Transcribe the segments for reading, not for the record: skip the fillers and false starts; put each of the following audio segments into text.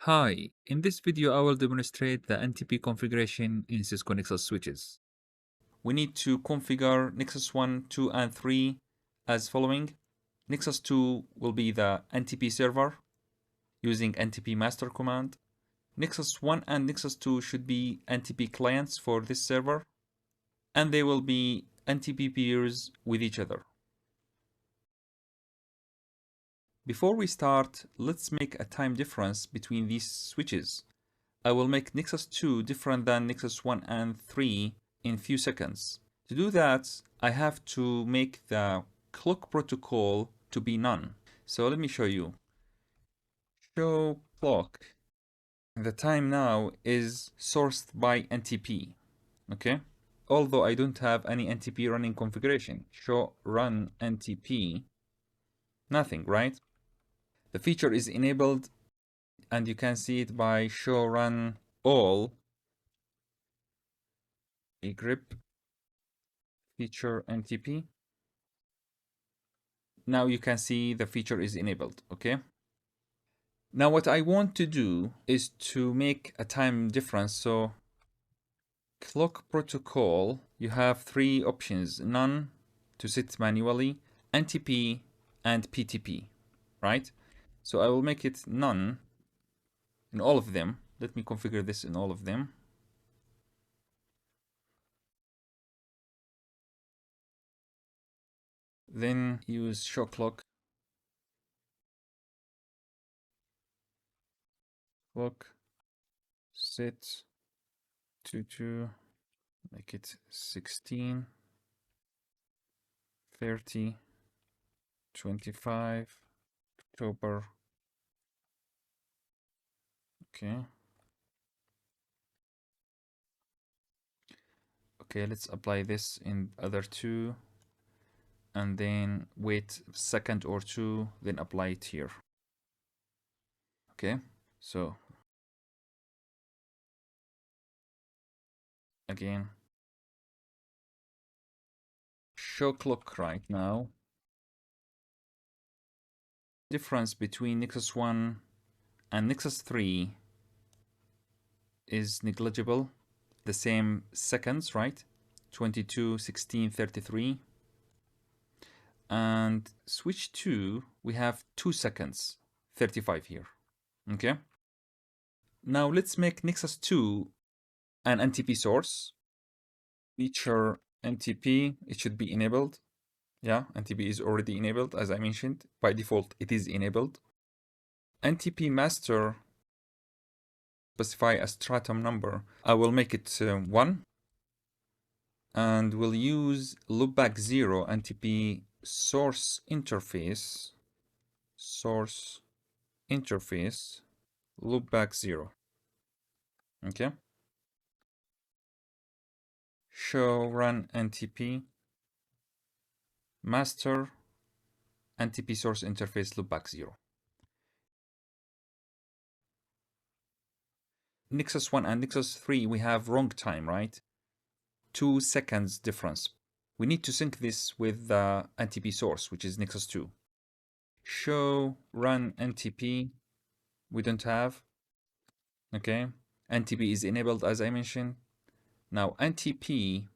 Hi, in this video I will demonstrate the NTP configuration in Cisco Nexus switches. We need to configure Nexus 1, 2, and 3 as following. Nexus 2 will be the NTP server using NTP master command. Nexus 1 and Nexus 2 should be NTP clients for this server, and they will be NTP peers with each other. Before we start, let's make a time difference between these switches. I will make Nexus 2 different than Nexus 1 and 3 in few seconds. To do that, I have to make the clock protocol to be none. So let me show you. Show clock. The time now is sourced by NTP. Okay? Although I don't have any NTP running configuration. Show run NTP. Nothing, right? The feature is enabled, and you can see it by show run all grip feature NTP. Now you can see the feature is enabled. Okay. Now what I want to do is to make a time difference. So clock protocol, you have three options: none to set manually, NTP, and PTP, right? So I will make it none in all of them. Let me configure this in all of them. Then use show clock. Clock set to make it 16, 30, 25, October. Okay. Okay, let's apply this in other two, and then wait a second or two, then apply it here. Okay, so again, show clock right now. Difference between Nexus 1 and Nexus 3 is negligible. The same seconds, right? 22, 16, 33. And switch 2, we have 2 seconds, 35 here. Okay. Now let's make Nexus 2 an NTP source. Feature NTP, it should be enabled. Yeah, NTP is already enabled, as I mentioned. By default, it is enabled. NTP master, specify a stratum number. I will make it 1. And we'll use loopback 0 NTP source interface. Source interface loopback 0. Okay. Show run NTP master NTP source interface loopback 0. Nexus 1 and Nexus 3, we have wrong time, right? 2 seconds difference. We need to sync this with the NTP source, which is Nexus 2. Show run NTP, we don't have. Okay, NTP is enabled, as I mentioned. Now NTP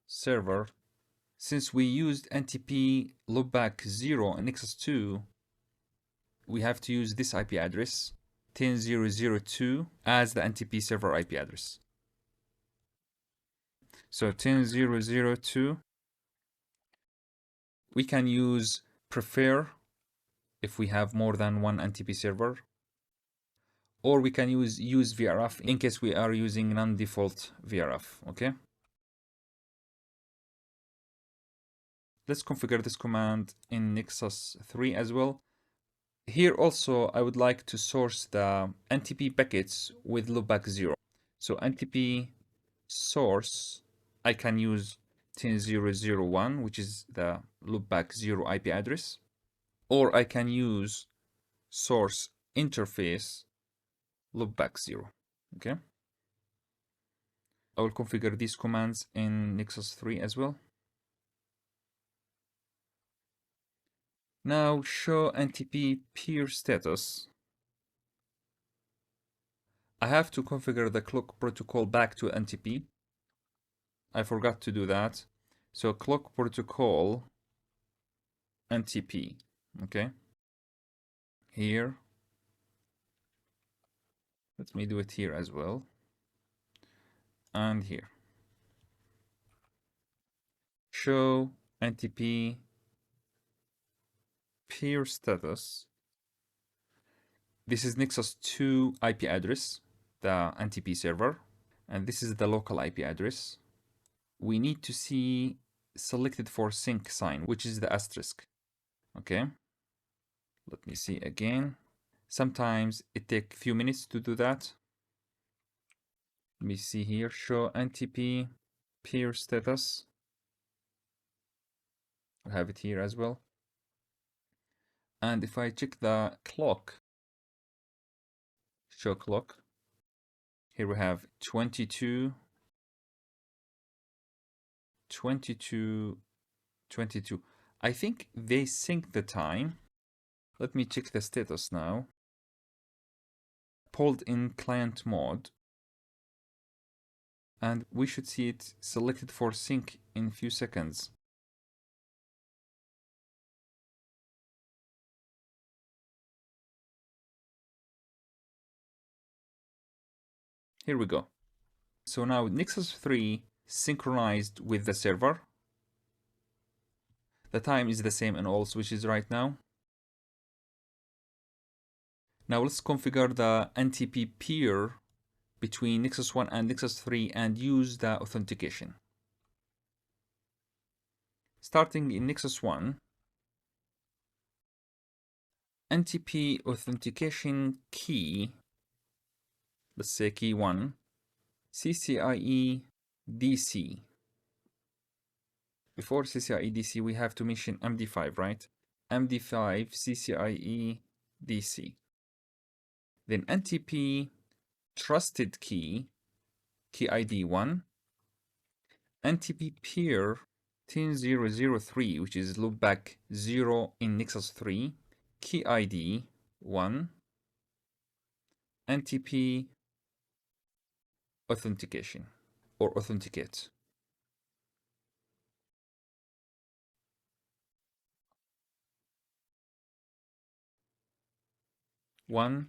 server, since we used NTP loopback 0 in Nexus 2, we have to use this IP address 10.0.0.2 as the NTP server IP address. So 10.0.0.2, we can use prefer if we have more than one NTP server, or we can use VRF in case we are using non-default VRF. Okay. Let's configure this command in Nexus 3 as well. Here also, I would like to source the NTP packets with loopback 0. So NTP source, I can use 10.0.0.1, which is the loopback 0 IP address, or I can use source interface loopback 0. Okay. I will configure these commands in Nexus 3 as well. Now show NTP peer status. I have to configure the clock protocol back to NTP. I forgot to do that. So clock protocol NTP, okay? Here. Let me do it here as well. And here. Show NTP peer status. This is Nexus 2 IP address, the NTP server, and this is the local IP address. We need to see selected for sync sign, which is the asterisk. Okay, let me see again. Sometimes it takes a few minutes to do that. Let me see here, show NTP peer status. I have it here as well. And if I check the clock, show clock, here we have 22, 22, 22. I think they sync the time. Let me check the status now. Pulled in client mode. And we should see it selected for sync in a few seconds. Here we go. So now Nexus 3 synchronized with the server. The time is the same in all switches right now. Now let's configure the NTP peer between Nexus 1 and Nexus 3 and use the authentication. Starting in Nexus 1, NTP authentication key, let's say key 1, CCIE DC. Before CCIE DC, we have to mention MD5, right? MD5 CCIE DC. Then NTP trusted key, key ID 1, NTP peer 10003, which is loopback 0 in Nexus 3, key ID 1, NTP authentication or authenticate. One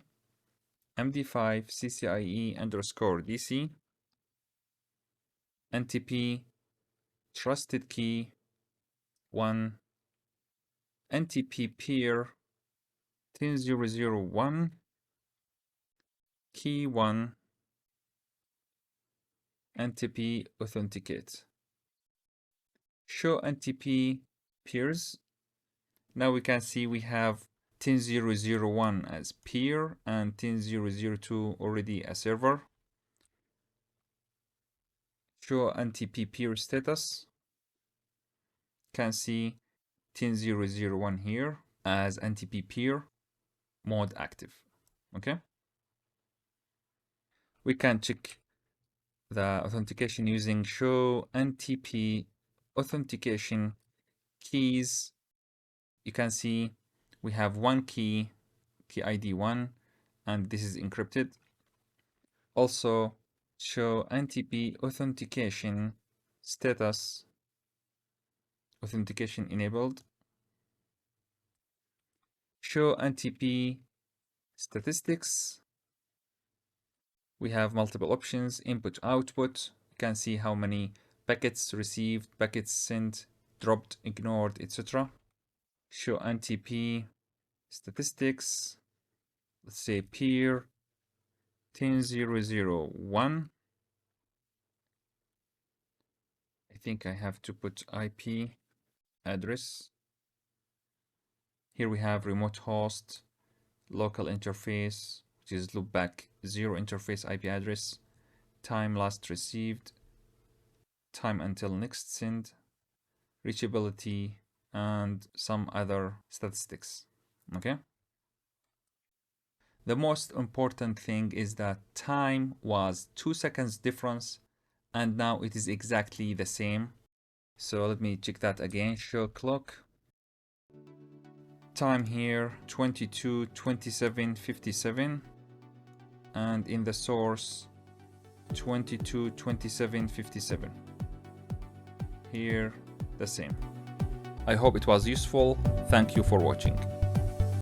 MD5 CCIE underscore DC NTP trusted key 1 NTP peer 10001 key 1 NTP authenticate. Show NTP peers. Now we can see we have 10001 as peer and 10002 already a server. Show NTP peer status. Can see 10001 here as NTP peer mode active. Okay. We can check the authentication using show NTP authentication keys. You can see we have one key, key ID 1, and this is encrypted. Also, show NTP authentication status, authentication enabled. Show NTP statistics. We have multiple options, input, output. You can see how many packets received, packets sent, dropped, ignored, etc. Show NTP statistics. Let's say peer 10001. I think I have to put IP address. Here we have remote host, local interface, which is loopback 0 interface IP address, time last received, time until next send, reachability, and some other statistics. Okay. The most important thing is that time was 2 seconds difference, and now it is exactly the same. So let me check that again. Show clock. Time here 22:27:57, and in the source 22, 27, 57. Here the same. I hope it was useful. Thank you for watching.